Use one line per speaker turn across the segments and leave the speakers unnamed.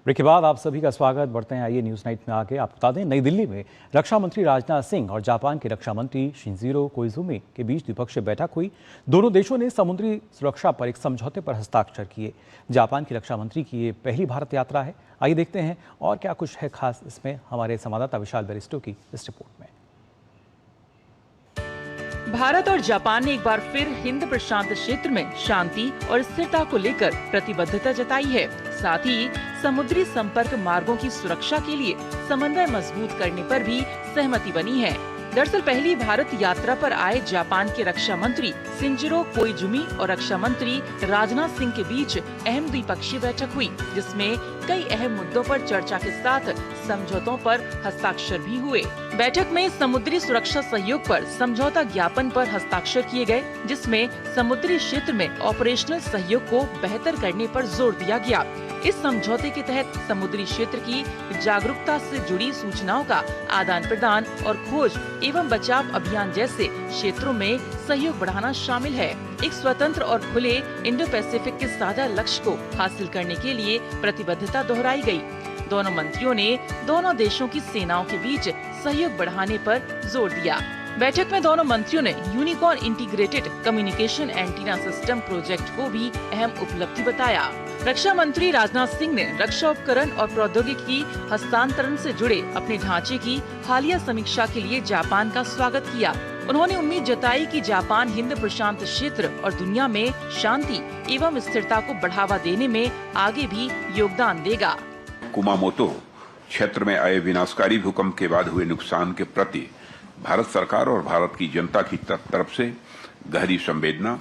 Break के बाद आप सभी का स्वागत। बढ़ते हैं आइए न्यूज़ नाइट में आगे आपको बता दें, नई दिल्ली में रक्षा मंत्री राजनाथ सिंह और जापान के रक्षा मंत्री शिंजिरो कोइजुमी के बीच द्विपक्षीय बैठक हुई। दोनों देशों ने समुद्री सुरक्षा पर एक समझौते पर हस्ताक्षर किए। जापान के रक्षा मंत्री की ये पहली भारत यात्रा है। आइए देखते हैं और क्या कुछ है खास इसमें, हमारे संवाददाता विशाल बेरिस्टो की इस रिपोर्ट में।
भारत और जापान ने एक बार फिर हिंद प्रशांत क्षेत्र में शांति और स्थिरता को लेकर प्रतिबद्धता जताई है। साथ ही समुद्री संपर्क मार्गों की सुरक्षा के लिए समन्वय मजबूत करने पर भी सहमति बनी है। दरअसल पहली भारत यात्रा पर आए जापान के रक्षा मंत्री शिंजिरो कोइजुमी और रक्षा मंत्री राजनाथ सिंह के बीच अहम द्विपक्षीय बैठक हुई, जिसमें कई अहम मुद्दों पर चर्चा के साथ समझौतों पर हस्ताक्षर भी हुए। बैठक में समुद्री सुरक्षा सहयोग पर समझौता ज्ञापन पर हस्ताक्षर किए गए, जिसमें समुद्री क्षेत्र में ऑपरेशनल सहयोग को बेहतर करने पर जोर दिया गया। इस समझौते के तहत समुद्री क्षेत्र की जागरूकता से जुड़ी सूचनाओं का आदान प्रदान और खोज एवं बचाव अभियान जैसे क्षेत्रों में सहयोग बढ़ाना शामिल है। एक स्वतंत्र और खुले इंडो पैसिफिक के साझा लक्ष्य को हासिल करने के लिए प्रतिबद्धता दोहराई गई। दोनों मंत्रियों ने दोनों देशों की सेनाओं के बीच सहयोग बढ़ाने पर जोर दिया। बैठक में दोनों मंत्रियों ने unicorn integrated communication antenna system project को भी अहम उपलब्धि बताया। रक्षा मंत्री राजनाथ सिंह ने रक्षा उपकरण और प्रौद्योगिकी हस्तांतरण से जुड़े अपने ढांचे की हालिया समीक्षा के लिए जापान का स्वागत किया। उन्होंने उम्मीद जताई कि जापान हिंद प्रशांत क्षेत्र और दुनिया में शांति एवं स्थिरता को बढ़ावा देने में आगे भी योगदान देगा।
कुमामोतो क्षेत्र में आए विनाशकारी भूकंप के बाद हुए नुकसान के प्रति भारत सरकार और भारत की जनता की तरफ से गहरी संवेदना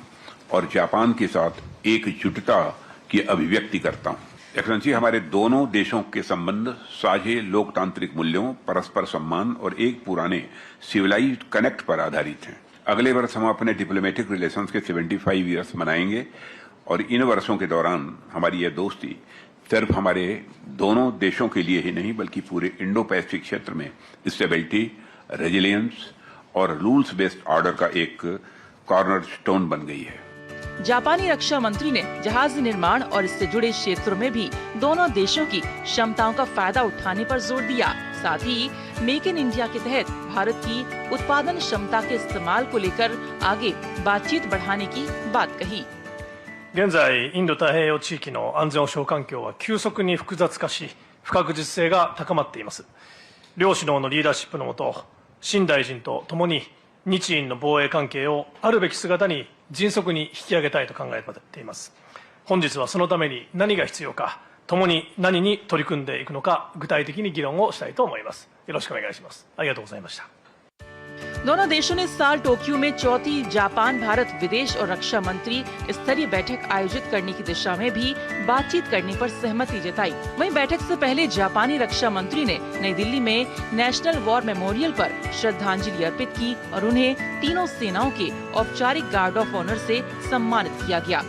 और जापान के साथ एकजुटता की अभिव्यक्ति करता हूं। एक्सेलेंसी, हमारे दोनों देशों के संबंध साझे लोकतांत्रिक मूल्यों, परस्पर सम्मान और एक पुराने सिविलाइज्ड कनेक्ट पर आधारित हैं। अगले वर्ष हम अपने डिप्लोमेटिक रिलेशंस के 75 ईयर्स मनाएंगे और इन वर्षों के दौरान हमारी यह दोस्ती सिर्फ हमारे दोनों देशों के लिए ही नहीं बल्कि पूरे इंडो पैसिफिक क्षेत्र में स्टेबिलिटी, रेजिलियंस और रूल्स बेस्ड ऑर्डर का एक कॉर्नरस्टोन बन गई है।
जापानी रक्षा मंत्री ने जहाज निर्माण और इससे जुड़े क्षेत्रों में भी दोनों देशों की क्षमताओं का फायदा उठाने पर जोर दिया। साथ ही मेक इन इंडिया के तहत भारत की उत्पादन क्षमता के इस्तेमाल को लेकर आगे बातचीत बढ़ाने की बात कही।
現在インド太平洋地域の安全保障環境は急速に複雑化し、不確実性が高まっています。両首脳のリーダーシップのもと、新大臣と共に日印の防衛関係をあるべき姿に迅速に引き上げたいと考えています。本日はそのために何が必要か、共に何に取り組んでいくのか、具体的に議論をしたいと思います。よろしくお願いします。ありがとうございました。
दोनों देशों ने इस साल टोक्यो में चौथी जापान भारत विदेश और रक्षा मंत्री स्तरीय बैठक आयोजित करने की दिशा में भी बातचीत करने पर सहमति जताई। वहीं बैठक से पहले जापानी रक्षा मंत्री ने नई दिल्ली में नेशनल वॉर मेमोरियल पर श्रद्धांजलि अर्पित की और उन्हें तीनों सेनाओं के औपचारिक गार्ड ऑफ ऑनर से सम्मानित किया गया।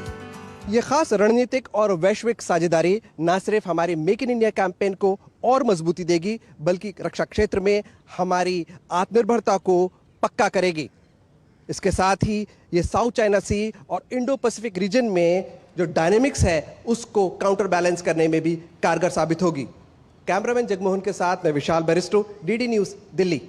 ये खास रणनीतिक और वैश्विक साझेदारी न सिर्फ हमारी मेक इन इंडिया कैंपेन को और मजबूती देगी बल्कि रक्षा क्षेत्र में हमारी आत्मनिर्भरता को पक्का करेगी। इसके साथ ही ये साउथ चाइना सी और इंडो पैसिफिक रीजन में जो डायनेमिक्स है उसको काउंटर बैलेंस करने में भी कारगर साबित होगी। कैमरामैन जगमोहन के साथ मैं विशाल बेरिस्टो, डीडी न्यूज़, दिल्ली।